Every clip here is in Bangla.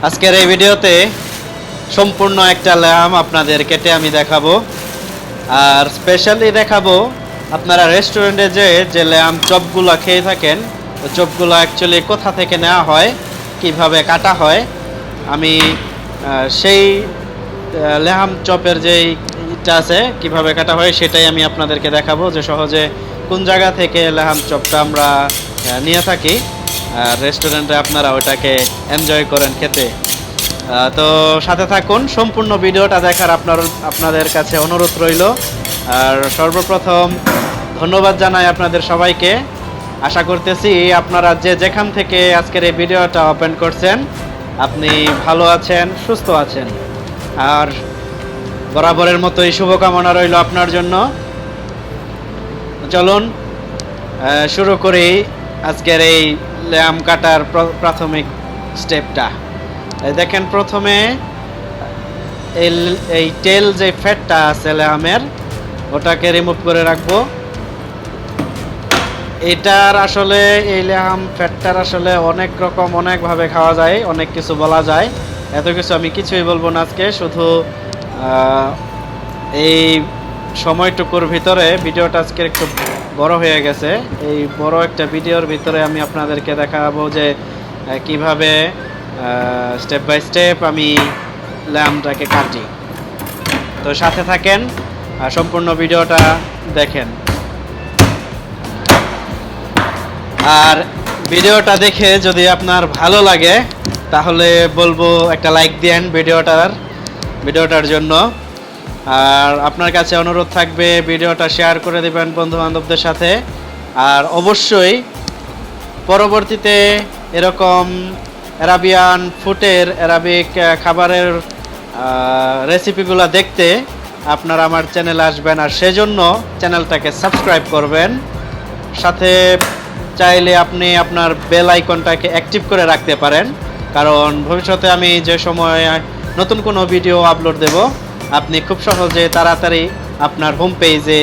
আজকের এই ভিডিওতে সম্পূর্ণ একটা ল্যাম আপনাদের কেটে আমি দেখাবো, আর স্পেশালি দেখাবো আপনারা রেস্টুরেন্টে যে ল্যাম চপগুলো খেয়ে থাকেন, ওই চপগুলো অ্যাকচুয়ালি কোথা থেকে নেওয়া হয়, কিভাবে কাটা হয়। আমি সেই ল্যাম চপের যে ইটা আছে কিভাবে কাটা হয় সেটাই আমি আপনাদেরকে দেখাবো, যে সহজে কোন জায়গা থেকে ল্যাম চপটা আমরা নিয়ে থাকি আর রেস্টুরেন্টে আপনারা ওটাকে এনজয় করেন খেতে। তো সাথে থাকুন, সম্পূর্ণ ভিডিওটা দেখার আপনাদের কাছে অনুরোধ রইল। আর সর্বপ্রথম ধন্যবাদ জানাই আপনাদের সবাইকে। আশা করতেছি আপনারা যেখান থেকে আজকের এই ভিডিওটা ওপেন করছেন আপনি ভালো আছেন, সুস্থ আছেন। আর বরাবরের মতোই শুভকামনা রইল আপনার জন্য। চলুন শুরু করি আজকের এই ল্যাম কাটার প্রাথমিক স্টেপটা। দেখেন, প্রথমে এই টেল যে ফ্যাটটা আছে ল্যামের ওটাকে রিমুভ করে রাখবো। এটার আসলে এই ল্যাম ফ্যাটটার আসলে অনেক রকম অনেকভাবে খাওয়া যায়, অনেক কিছু বলা যায়। এত কিছু আমি কিছুই বলবো না আজকে, শুধু এই সময়টুকুর ভিতরে ভিডিওটা আজকে একটু বড় হয়ে গেছে। এই বড় একটা ভিডিওর ভিতরে আমি আপনাদেরকে দেখাবো যে কিভাবে স্টেপ বাই স্টেপ আমি ল্যামটাকে কাটি। তো সাথে থাকেন, সম্পূর্ণ ভিডিওটা দেখেন। আর ভিডিওটা দেখে যদি আপনার ভালো লাগে তাহলে বলবো একটা লাইক দেন ভিডিওটার জন্য। আর আপনার কাছে অনুরোধ থাকবে ভিডিওটা শেয়ার করে দেবেন বন্ধু বান্ধবদের সাথে। আর অবশ্যই পরবর্তীতে এরকম আরাবিয়ান ফুডের, আরবিক খাবারের রেসিপিগুলো দেখতে আপনারা আমার চ্যানেলে আসবেন, আর সেজন্য চ্যানেলটাকে সাবস্ক্রাইব করবেন। সাথে চাইলে আপনি আপনার বেল আইকনটাকে অ্যাক্টিভ করে রাখতে পারেন, কারণ ভবিষ্যতে আমি যে সময় নতুন কোনো ভিডিও আপলোড দেব আপনি খুব সহজে তাড়াতাড়ি আপনার হোম পেজে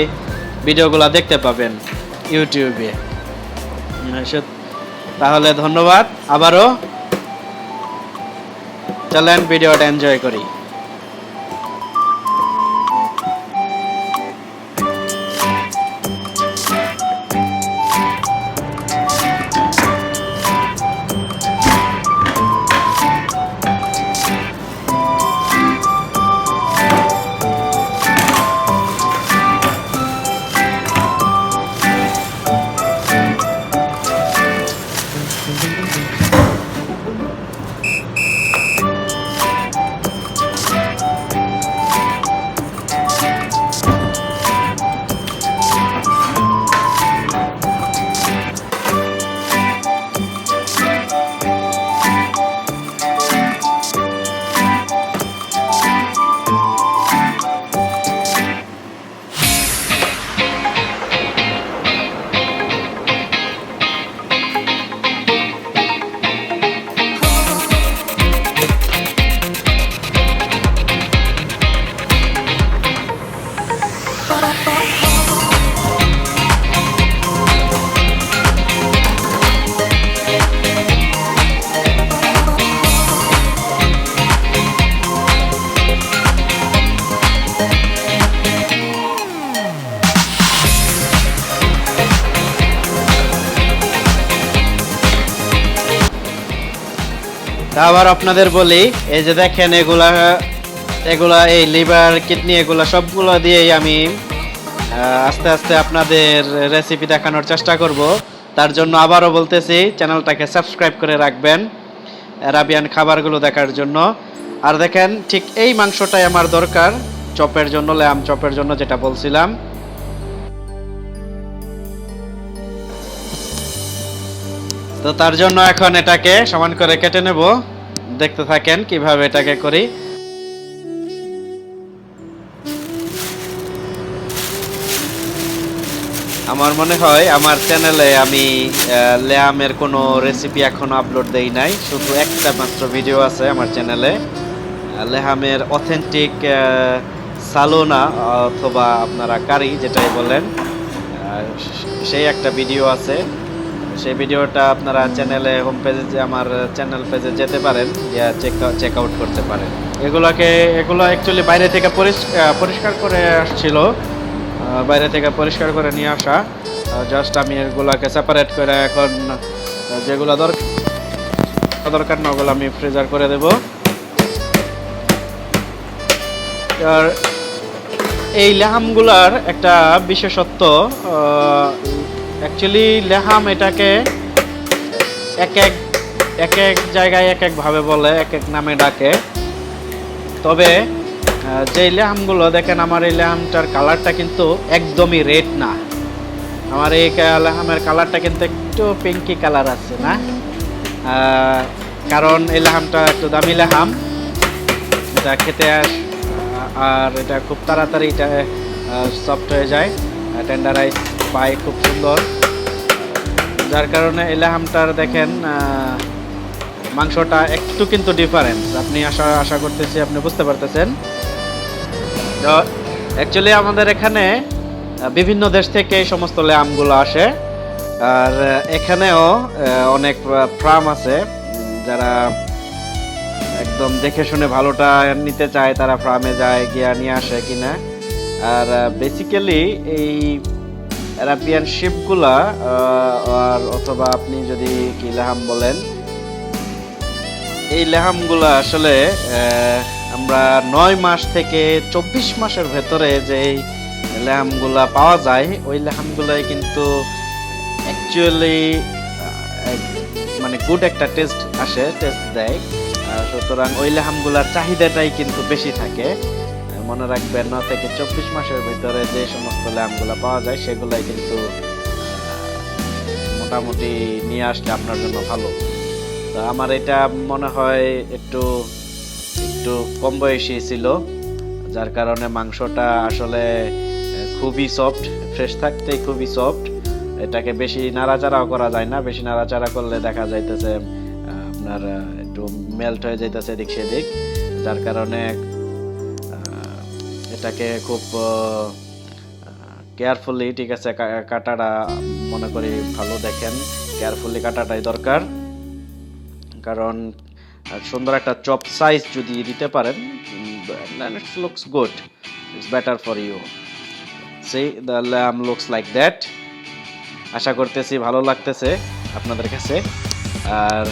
ভিডিওগুলো দেখতে পাবেন ইউটিউবে। তাহলে ধন্যবাদ আবারও, চলেন ভিডিওটা এনজয় করি। আবার আপনাদের বলি, এই যে দেখেন এগুলা এই লিভার, কিডনি, এগুলা সবগুলো দিয়েই আমি আস্তে আস্তে আপনাদের রেসিপি দেখানোর চেষ্টা করব। তার জন্য আবারও বলতেছি, চ্যানেলটাকে সাবস্ক্রাইব করে রাখবেন আরাবিয়ান খাবারগুলো দেখার জন্য। আর দেখেন, ঠিক এই মাংসটাই আমার দরকার চপের জন্য, ল্যাম চপের জন্য যেটা বলছিলাম। তো তার জন্য এখন এটাকে সমান করে কেটে নেব। দেখতে থাকেন কিভাবে এটাকে করি। আমার মনে হয় আমার চ্যানেলে আমি ল্যামের কোনো রেসিপি এখনো আপলোড দেই নাই, শুধু একটা মাত্র ভিডিও আছে আমার চ্যানেলে ল্যামের অথেন্টিক সালোনা অথবা আপনারা কারি যেটাই বলেন, সেই একটা ভিডিও আছে। সেই ভিডিওটা আপনারা চ্যানেলে হোম পেজে আমার চ্যানেল পেজে যেতে পারেন, চেক আউট করতে পারেন। এগুলো অ্যাকচুয়ালি বাইরে থেকে পরিষ্কার করে আসছিল, বাইরে থেকে পরিষ্কার করে নিয়ে আসা। জাস্ট আমি এগুলোকে সেপারেট করে এখন যেগুলো দরকার না ওগুলো আমি ফ্রিজার করে দেব। আর এই লেহামগুলার একটা বিশেষত্ব, অ্যাকচুয়ালি লেহাম এটাকে এক এক জায়গায় এক একভাবে বলে, এক এক নামে ডাকে। তবে যে লেহামগুলো দেখেন, আমার এই লেহামটার কালারটা কিন্তু একদমই রেড না। আমার এই লেহামের কালারটা কিন্তু একটু পিঙ্কি কালার আছে না, কারণ এই লেহামটা একটু দামি লেহাম। এটা খেতে আর এটা খুব তাড়াতাড়ি এটা সফট হয়ে যায়, টেন্ডারাইজ পায় খুব সুন্দর। যার কারণে এই লেহামটার দেখেন মাংসটা একটু কিন্তু ডিফারেন্স, আপনি আশা করতেছি আপনি বুঝতে পারতেছেন। তো অ্যাকচুয়ালি আমাদের এখানে বিভিন্ন দেশ থেকে এই সমস্ত লেহামগুলো আসে, আর এখানেও অনেক ফার্ম আছে যারা একদম দেখে শুনে ভালোটা নিতে চায়, তারা ফার্মে যায়, গিয়া নিয়ে আসে কিনা। আর বেসিক্যালি এই আরাবিয়ান শিপগুলা আর অথবা আপনি যদি কি লেহাম বলেন, এই লেহামগুলা আসলে আমরা 9 মাস থেকে 24 মাসের ভেতরে যে লেহামগুলা পাওয়া যায়, ওই লেহামগুলাই কিন্তু অ্যাকচুয়ালি মানে গুড একটা টেস্ট দেয়। সুতরাং ওই লেহামগুলার চাহিদাটাই কিন্তু বেশি থাকে। মনে রাখবেন 9 থেকে 24 মাসের ভিতরে যে সমস্ত লেহামগুলা পাওয়া যায় সেগুলাই কিন্তু মোটামুটি নিয়ে আসলে আপনার জন্য ভালো। তো আমার এটা মনে হয় একটু কম বয়সী ছিল, যার কারণে মাংসটা আসলে খুবই সফট, ফ্রেশ থাকতেই খুবই সফট। এটাকে বেশি নাড়াচাড়াও করা যায় না, বেশি নাড়াচাড়া করলে দেখা যাইতেছে আপনার একটু মেল্ট হয়ে যাইতেছে এদিক সেদিক। যার কারণে এটাকে খুব কেয়ারফুলি, ঠিক আছে, কাটাটা মনে করি ভালো দেখেন, কেয়ারফুলি কাটাটাই দরকার। কারণ সুন্দর একটা চপ সাইজ যদি দিতে পারেন, it looks good, it's better for you. See, the lamb looks like that. আশা করতেছি ভালো লাগতেছে আপনাদের কাছে। আর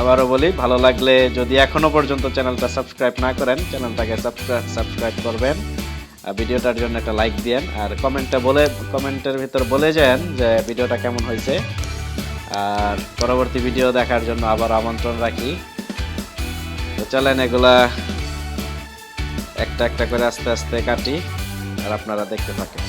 আবারও বলি, ভালো লাগলে যদি এখনো পর্যন্ত চ্যানেলটা সাবস্ক্রাইব না করেন, চ্যানেলটাকে সাবস্ক্রাইব করবেন, ভিডিওটার জন্য একটা লাইক দিয়েন, আর কমেন্টের ভিতর বলে যান যে ভিডিওটা কেমন হয়েছে। আর পরবর্তী ভিডিও দেখার জন্য আবার আমন্ত্রণ রাখি। তো চলেন এগুলা একটা একটা করে আস্তে আস্তে কাটি, আর আপনারা দেখতে থাকেন।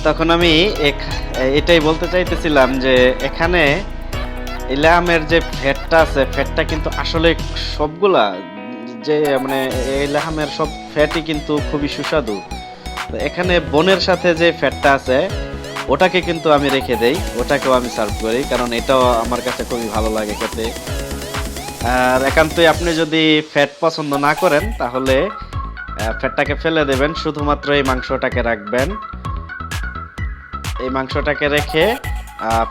তখন আমি এটাই বলতে চাইতেছিলাম যে এখানে এই ল্যামের যে ফ্যাটটা আছে, ফ্যাটটা কিন্তু আসলে সবগুলা যে মানে এই ল্যামের সব ফ্যাটই কিন্তু খুবই সুস্বাদু। তো এখানে বোনের সাথে যে ফ্যাটটা আছে ওটাকে কিন্তু আমি রেখে দেই, ওটাকেও আমি সার্ভ করি, কারণ এটাও আমার কাছে খুবই ভালো লাগে খেতে। আর একান্তই আপনি যদি ফ্যাট পছন্দ না করেন তাহলে ফ্যাটটাকে ফেলে দেবেন, শুধুমাত্র এই মাংসটাকে রাখবেন। এই মাংসটাকে রেখে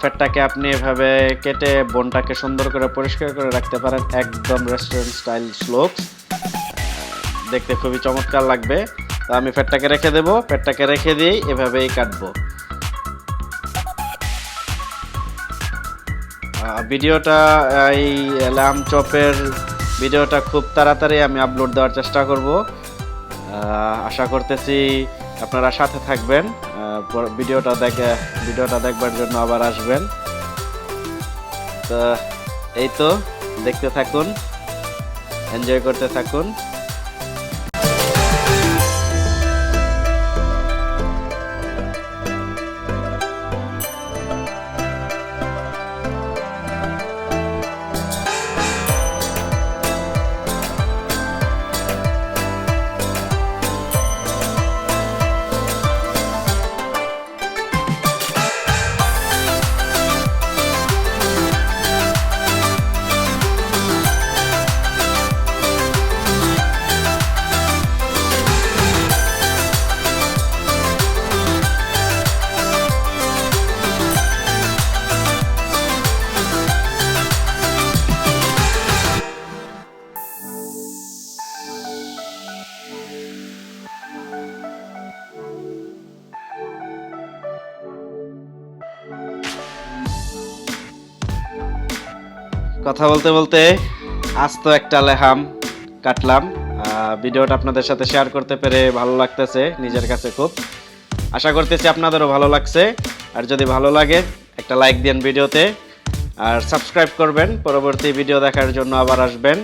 ফ্যাটটাকে আপনি এভাবে কেটে বোনটাকে সুন্দর করে পরিষ্কার করে রাখতে পারেন, একদম রেস্টুরেন্ট স্টাইল স্লোপস, দেখতে খুবই চমৎকার লাগবে। তো আমি ফ্যাটটাকে রেখে দেবো, ফ্যাটটাকে রেখে দিয়েই এভাবেই কাটবো। ভিডিওটা এই ল্যাম চপের ভিডিওটা খুব তাড়াতাড়ি আমি আপলোড দেওয়ার চেষ্টা করব। আশা করতেছি আপনারা সাথে থাকবেন, ভিডিওটা দেখবার জন্য আবার আসবেন। তো এই তো, দেখতে থাকুন, এনজয় করতে থাকুন। কথা বলতে বলতে আস্ত একটা লেহাম কাটলাম। ভিডিওটা আপনাদের সাথে শেয়ার করতে পেরে ভালো লাগতেছে নিজের কাছে খুব। আশা করতেছি আপনাদেরও ভালো লাগছে। আর যদি ভালো লাগে একটা লাইক দেন ভিডিওতে, আর সাবস্ক্রাইব করবেন, পরবর্তী ভিডিও দেখার জন্য আবার আসবেন।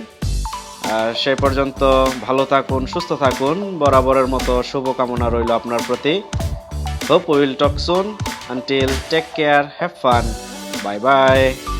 আর সেই পর্যন্ত ভালো থাকুন, সুস্থ থাকুন, বরাবরের মতো শুভকামনা রইল আপনার প্রতি। Hope we will talk soon. Until, take care, have fun. Bye bye.